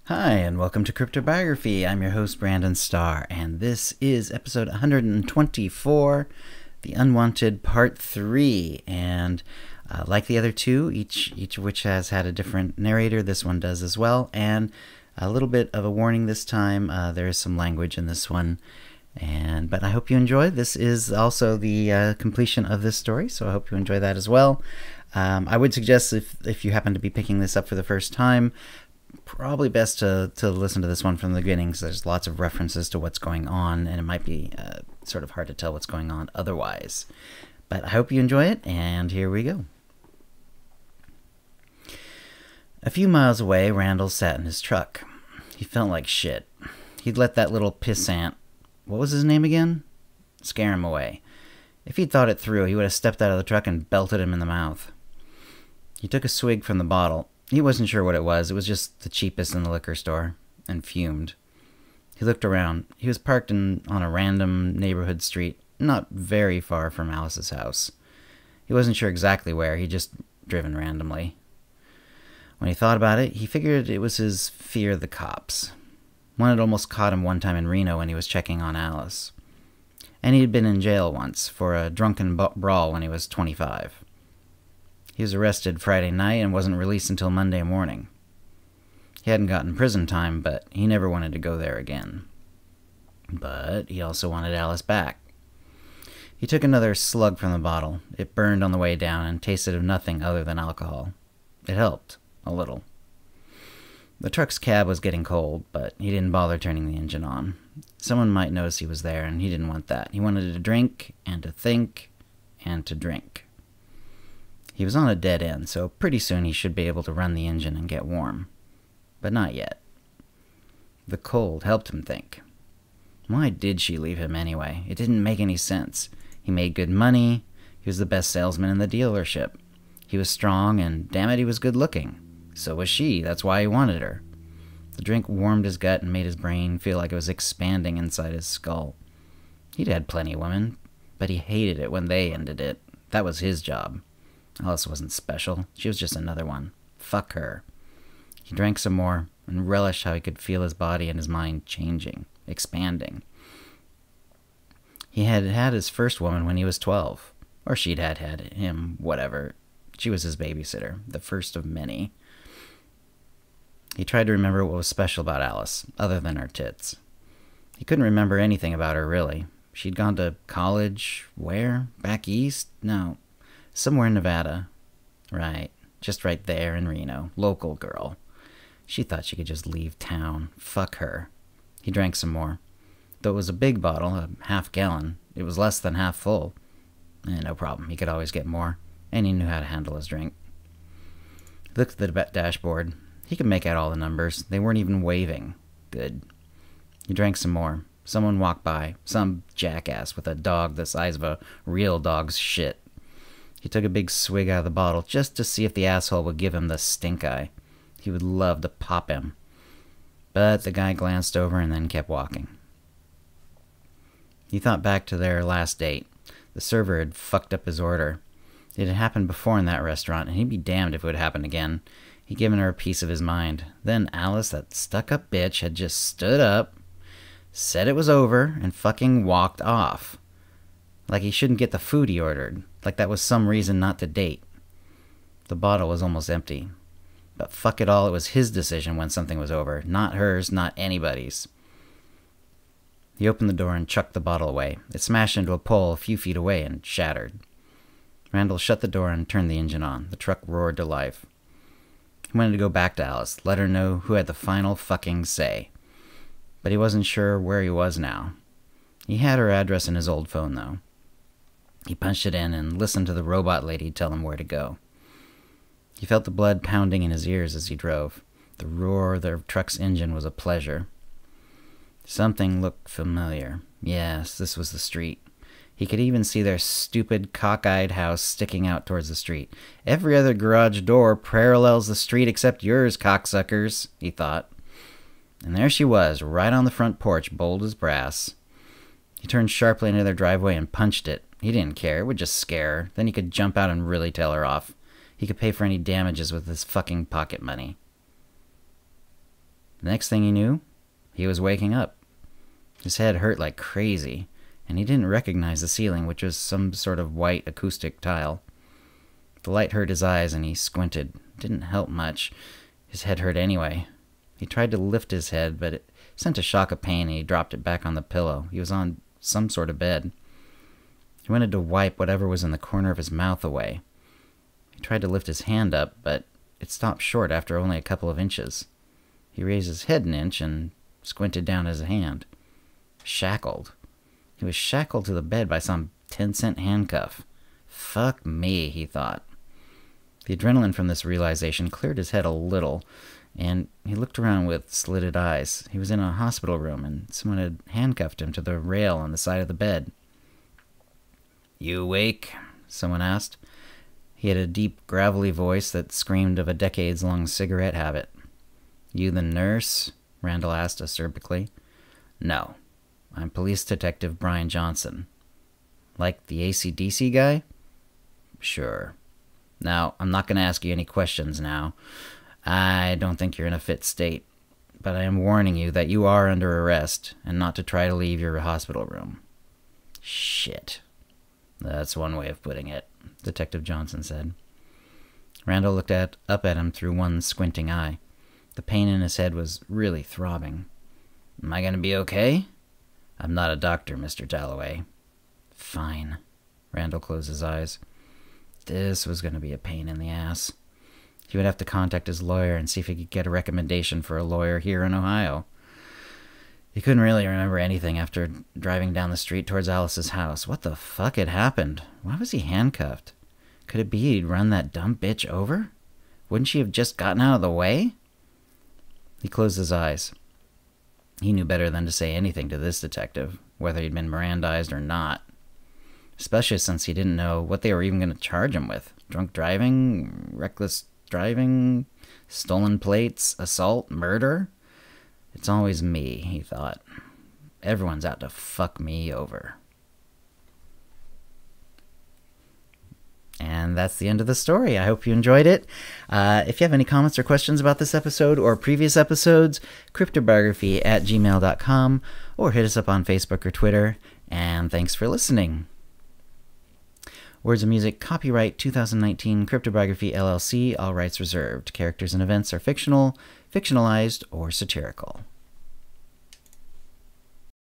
Hi, and welcome to CryptoBiography. I'm your host, Brandon Starr, and this is episode 124, The Unwanted Part 3. And like the other two, each of which has had a different narrator, this one does as well. And a little bit of a warning this time, there is some language in this one. But I hope you enjoy. This is also the completion of this story, so I hope you enjoy that as well. I would suggest if you happen to be picking this up for the first time, probably best to listen to this one from the beginning, because there's lots of references to what's going on, and it might be sort of hard to tell what's going on otherwise. But I hope you enjoy it, and here we go. A few miles away, Randall sat in his truck. He felt like shit. He'd let that little pissant, what was his name again? Scare him away. If he'd thought it through, he would have stepped out of the truck and belted him in the mouth. He took a swig from the bottle. He wasn't sure what it was just the cheapest in the liquor store, and fumed. He looked around. He was parked on a random neighborhood street, not very far from Alice's house. He wasn't sure exactly where, he'd just driven randomly. When he thought about it, he figured it was his fear of the cops. One had almost caught him one time in Reno when he was checking on Alice. And he'd been in jail once for a drunken brawl when he was 25. He was arrested Friday night and wasn't released until Monday morning. He hadn't gotten prison time, but he never wanted to go there again. But he also wanted Alice back. He took another slug from the bottle. It burned on the way down and tasted of nothing other than alcohol. It helped, a little. The truck's cab was getting cold, but he didn't bother turning the engine on. Someone might notice he was there, and he didn't want that. He wanted to drink, and to think, and to drink. He was on a dead end, so pretty soon he should be able to run the engine and get warm. But not yet. The cold helped him think. Why did she leave him anyway? It didn't make any sense. He made good money. He was the best salesman in the dealership. He was strong, and damn it, he was good looking. So was she. That's why he wanted her. The drink warmed his gut and made his brain feel like it was expanding inside his skull. He'd had plenty of women, but he hated it when they ended it. That was his job. Alice wasn't special. She was just another one. Fuck her. He drank some more and relished how he could feel his body and his mind changing, expanding. He had had his first woman when he was 12. Or she'd had him, whatever. She was his babysitter, the first of many. He tried to remember what was special about Alice, other than her tits. He couldn't remember anything about her, really. She'd gone to college. Where? Back east? No. Somewhere in Nevada. Right. Just right there in Reno. Local girl. She thought she could just leave town. Fuck her. He drank some more. Though it was a big bottle, a half-gallon, it was less than half full. No problem. He could always get more. And he knew how to handle his drink. He looked at the dashboard. He could make out all the numbers. They weren't even waving. Good. He drank some more. Someone walked by. Some jackass with a dog the size of a real dog's shit. He took a big swig out of the bottle just to see if the asshole would give him the stink eye. He would love to pop him. But the guy glanced over and then kept walking. He thought back to their last date. The server had fucked up his order. It had happened before in that restaurant, and he'd be damned if it would happen again. He'd given her a piece of his mind. Then Alice, that stuck-up bitch, had just stood up, said it was over, and fucking walked off. Like he shouldn't get the food he ordered. Like that was some reason not to date. The bottle was almost empty. But fuck it all, it was his decision when something was over. Not hers, not anybody's. He opened the door and chucked the bottle away. It smashed into a pole a few feet away and shattered. Randall shut the door and turned the engine on. The truck roared to life. He wanted to go back to Alice, let her know who had the final fucking say. But he wasn't sure where he was now. He had her address in his old phone, though. He punched it in and listened to the robot lady tell him where to go. He felt the blood pounding in his ears as he drove. The roar of the truck's engine was a pleasure. Something looked familiar. Yes, this was the street. He could even see their stupid, cockeyed house sticking out towards the street. Every other garage door parallels the street except yours, cocksuckers, he thought. And there she was, right on the front porch, bold as brass. He turned sharply into their driveway and punched it. He didn't care. It would just scare her. Then he could jump out and really tell her off. He could pay for any damages with his fucking pocket money. The next thing he knew, he was waking up. His head hurt like crazy, and he didn't recognize the ceiling, which was some sort of white acoustic tile. The light hurt his eyes, and he squinted. It didn't help much. His head hurt anyway. He tried to lift his head, but it sent a shock of pain, and he dropped it back on the pillow. He was on some sort of bed. He wanted to wipe whatever was in the corner of his mouth away. He tried to lift his hand up, but it stopped short after only a couple of inches. He raised his head an inch and squinted down at his hand. Shackled. He was shackled to the bed by some 10-cent handcuff. Fuck me, he thought. The adrenaline from this realization cleared his head a little, and he looked around with slitted eyes. He was in a hospital room, and someone had handcuffed him to the rail on the side of the bed. "You awake?" someone asked. He had a deep, gravelly voice that screamed of a decades-long cigarette habit. "You the nurse?" Randall asked acerbically. "No. I'm Police Detective Brian Johnson." "Like the AC/DC guy?" "Sure. Now, I'm not going to ask you any questions now. I don't think you're in a fit state. But I am warning you that you are under arrest, and not to try to leave your hospital room." "Shit. That's one way of putting it," Detective Johnson said. Randall looked up at him through one squinting eye. The pain in his head was really throbbing. "Am I going to be okay?" "I'm not a doctor, Mr. Dalloway." "Fine." Randall closed his eyes. This was going to be a pain in the ass. He would have to contact his lawyer and see if he could get a recommendation for a lawyer here in Ohio. He couldn't really remember anything after driving down the street towards Alice's house. What the fuck had happened? Why was he handcuffed? Could it be he'd run that dumb bitch over? Wouldn't she have just gotten out of the way? He closed his eyes. He knew better than to say anything to this detective, whether he'd been Mirandized or not. Especially since he didn't know what they were even going to charge him with. Drunk driving, reckless driving, stolen plates, assault, murder? It's always me, he thought. Everyone's out to fuck me over. And that's the end of the story. I hope you enjoyed it. If you have any comments or questions about this episode or previous episodes, CryptoBiography@gmail.com, or hit us up on Facebook or Twitter. And thanks for listening. Words and music, copyright 2019 CryptoBiography LLC, all rights reserved. Characters and events are fictional, fictionalized, or satirical.